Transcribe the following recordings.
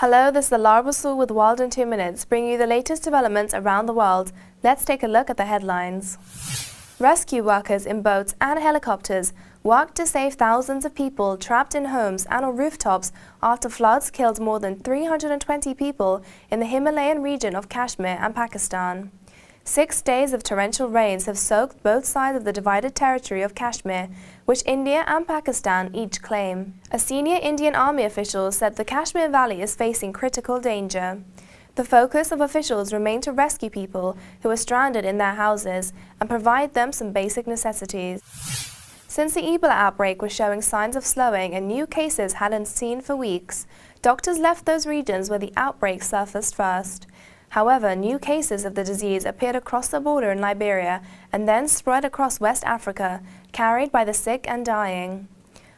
Hello, this is Alar Basul with World in 2 Minutes, bringing you the latest developments around the world. Let's take a look at the headlines. Rescue workers in boats and helicopters worked to save thousands of people trapped in homes and on rooftops after floods killed more than 320 people in the Himalayan region of Kashmir and Pakistan. 6 days of torrential rains have soaked both sides of the divided territory of Kashmir, which India and Pakistan each claim. A senior Indian army official said the Kashmir Valley is facing critical danger. The focus of officials remained to rescue people who are stranded in their houses and provide them some basic necessities. Since the Ebola outbreak was showing signs of slowing and new cases hadn't seen for weeks, doctors left those regions where the outbreak surfaced first. However, new cases of the disease appeared across the border in Liberia and then spread across West Africa, carried by the sick and dying.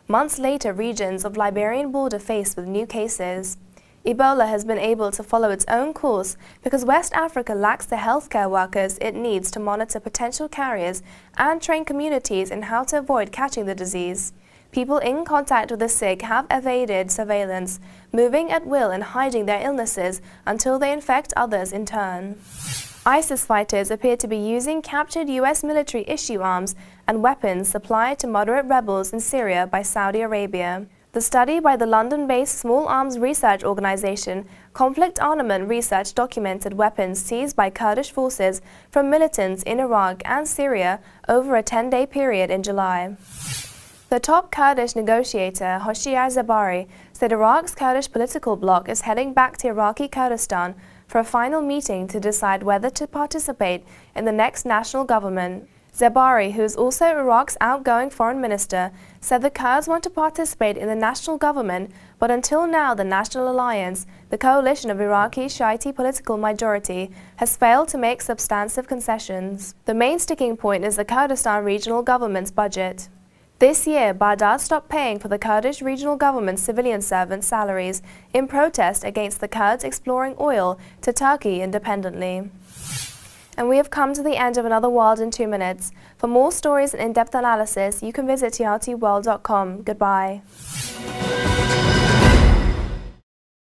Months later, regions of Liberian border faced with new cases. Ebola has been able to follow its own course because West Africa lacks the healthcare workers it needs to monitor potential carriers and train communities in how to avoid catching the disease. People in contact with the sick have evaded surveillance, moving at will and hiding their illnesses until they infect others in turn. ISIS fighters appear to be using captured U.S. military-issue arms and weapons supplied to moderate rebels in Syria by Saudi Arabia. The study by the London-based small arms research organization Conflict Armament Research documented weapons seized by Kurdish forces from militants in Iraq and Syria over a 10-day period in July. The top Kurdish negotiator, Hoshyar Zebari, said Iraq's Kurdish political bloc is heading back to Iraqi Kurdistan for a final meeting to decide whether to participate in the next national government. Zebari, who is also Iraq's outgoing foreign minister, said the Kurds want to participate in the national government, but until now the National Alliance, the coalition of Iraqi Shiite political majority, has failed to make substantive concessions. The main sticking point is the Kurdistan regional government's budget. This year, Baghdad stopped paying for the Kurdish regional government's civilian servants' salaries in protest against the Kurds exploring oil to Turkey independently. And we have come to the end of another World in 2 Minutes. For more stories and in-depth analysis, you can visit trtworld.com. Goodbye.